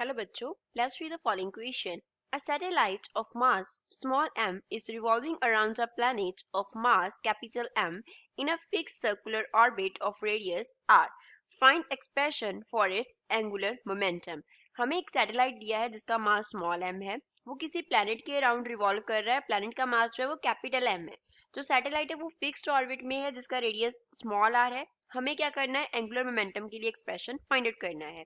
Hello bachcho, let's read the following question. A satellite of mass small m is revolving around a planet of mass capital M in a fixed circular orbit of radius r. Find expression for its angular momentum. हमें एक satellite दिया है जिसका mass small m है, वो किसी planet के around revolve कर रहा है, प्लैनेट का मास जो है वो कैपिटल m है, जो सैटेलाइट है वो फिक्स्ड ऑर्बिट में है जिसका रेडियस स्मॉल r है. हमें क्या करना है, एंगुलर मोमेंटम के लिए एक्सप्रेशन फाइंड आउट करना है.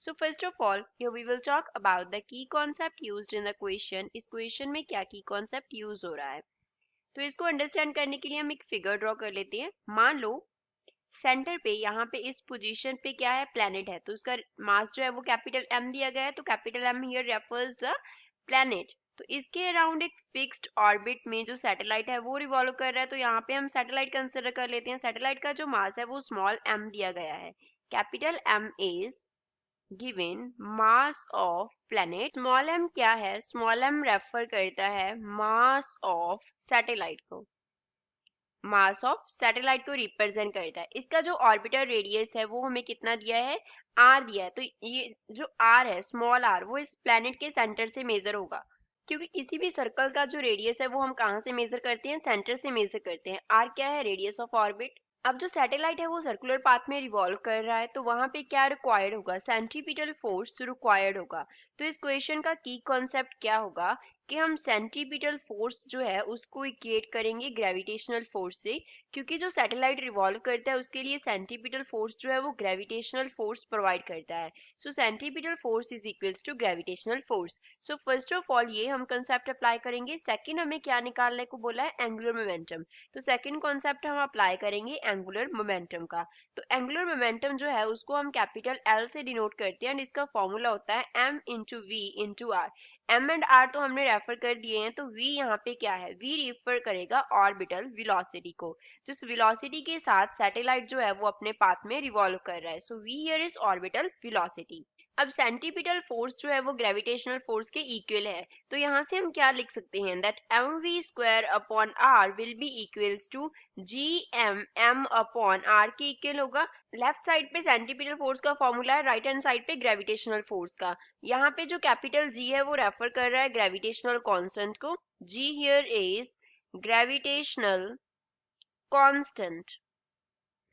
So first of all, here we will talk about the key concept used in the question. इस question में क्या key concept use हो रहा है, तो इसको understand करने के लिए हम एक figure draw कर लेते हैं. मान लो सेंटर पे यहाँ पे इस पोजीशन पे क्या है, प्लैनेट है, तो उसका मास जो है वो कैपिटल m दिया गया है, तो capital m here refers the planet. तो इसके अराउंड एक फिक्स्ड ऑर्बिट में जो सैटेलाइट है वो रिवॉल्व कर रहा है, तो यहाँ पे हम सैटेलाइट कंसिडर कर लेते हैं. सैटेलाइट का जो मास है वो स्मॉल m दिया गया है. Capital m is given mass of planet. Small m क्या है, स्मॉल m रेफर करता है मास ऑफ सैटेलाइट को, मास ऑफ सैटेलाइट को रिप्रेजेंट करता है. इसका जो ऑर्बिटर रेडियस है वो हमें कितना दिया है, r दिया है. तो ये जो r है, स्मॉल r, वो इस प्लैनेट के सेंटर से मेजर होगा, क्योंकि किसी भी सर्कल का जो रेडियस है वो हम कहाँ से मेजर करते हैं, सेंटर से मेजर करते हैं. r क्या है, रेडियस ऑफ ऑर्बिट. अब जो सैटेलाइट है वो सर्कुलर पाथ में रिवॉल्व कर रहा है, तो वहां पे क्या रिक्वायर्ड होगा, सेंट्रीपिटल फोर्स रिक्वायर्ड होगा. तो इस क्वेश्चन का की कॉन्सेप्ट क्या होगा कि हम सेंट्रीपिटल फोर्स जो है उसको इक्वेट करेंगे ग्रेविटेशनल फोर्स से, क्योंकि जो सैटेलाइट रिवॉल्व करता है उसके लिए सेंट्रीपिटल फोर्स जो है वो ग्रेविटेशनल फोर्स प्रोवाइड करता है. So centripetal force is equals to gravitational force. So first of all ये हम कंसेप्ट अप्लाई करेंगे. सेकंड हमें क्या निकालने को बोला है, एंगुलर मोमेंटम. तो सेकंड कॉन्सेप्ट हम अप्लाई करेंगे एंगुलर मोमेंटम का. तो एंगुलर मोमेंटम जो है उसको हम कैपिटल L से डिनोट करते हैं एंड इसका फॉर्मूला होता है m into v into r. m and r तो हमने रेफर कर दिए हैं, तो v यहाँ पे क्या है, v रेफर करेगा ऑर्बिटल वेलोसिटी को, जिस वेलोसिटी के साथ सैटेलाइट जो है वो अपने पाथ में रिवॉल्व कर रहा है. सो v here is orbital velocity. अब सेंट्रीपिटल फोर्स जो है वो ग्रेविटेशनल फोर्स के इक्वल है, तो यहाँ से हम क्या लिख सकते हैं, that mv square upon r will be equals to gm m upon r के इक्वल होगा. लेफ्ट साइड पे सेंट्रीपिटल फोर्स का फॉर्मूला है, राइट हैंड साइड पे ग्रेविटेशनल फोर्स का. यहाँ पे जो कैपिटल G है वो रेफर कर रहा है ग्रेविटेशनल कांस्टेंट को. G here is gravitational constant.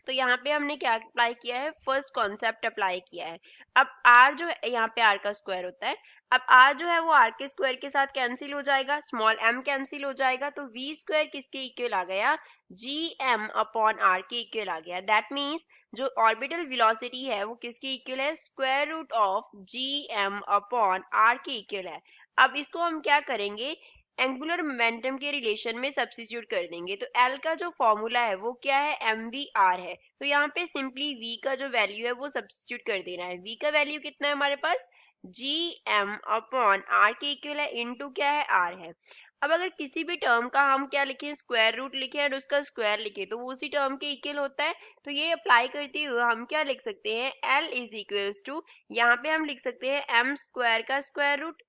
तो यहाँ पे हमने क्या अप्लाई किया है, फर्स्ट कॉन्सेप्ट अप्लाई किया है. अब r जो है, यहाँ पे r का स्क्वायर होता है, अब r जो है वो r के स्क्वायर के साथ कैंसिल हो जाएगा, स्मॉल m कैंसिल हो जाएगा, तो v स्क्वायर किसके इक्वल आ गया, gm अपॉन r के इक्वल आ गया. दैट मीन्स जो ऑर्बिटल वेलोसिटी है वो किसके इक्वल है, square root of gm upon r के इक्वल है. अब इसको हम क्या करेंगे, एंगुलर मोमेंटम के रिलेशन में सब्स्टिट्यूट कर देंगे. तो L का जो फॉर्मूला है वो क्या है, mvr है. तो यहाँ पे सिंपली v का जो वैल्यू है वो सब्स्टिट्यूट कर देना है. v का वैल्यू कितना है हमारे पास, gm अपॉन r के इक्वल है, इनटू क्या है, r है. अब अगर किसी भी टर्म का हम क्या लिखें, स्क्वायर रूट लिखें और उसका स्क्वायर लिखें, तो वो उसी टर्म के इक्वल होता है. तो ये अप्लाई करते हुए हम क्या लिख सकते हैं, L इज इक्वल्स टू, यहाँ पे हम लिख सकते हैं m स्क्वायर का स्क्वायर रूट,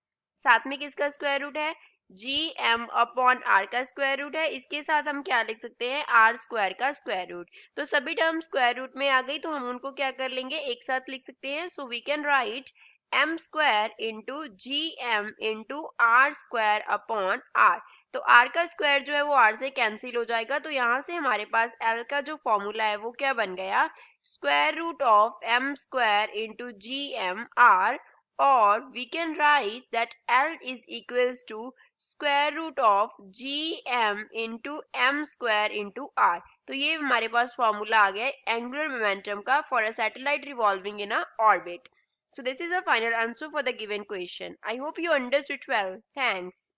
साथ में किसका स्क्वायर रूट है, gm अपॉन r का स्क्वायर रूट है, इसके साथ हम क्या लिख सकते हैं, r स्क्वायर का स्क्वायर रूट. तो सभी टर्म स्क्वायर रूट में आ गई, तो हम उनको क्या कर लेंगे, एक साथ लिख सकते हैं. So we can write m square into gm into r square upon r. तो r का स्क्वायर जो है वो r से कैंसिल हो जाएगा, तो यहाँ से हमारे पास l का जो फॉर्मूला है वो क्या बन गया, square root of m square into gm r, or we can write that L is equals to square root of gm into m square into r. तो ये हमारे पास फॉर्मूला आ गया एंगुलर मोमेंटम का for a satellite revolving in a orbit. So this is the final answer for the given question. I hope you understood well. Thanks.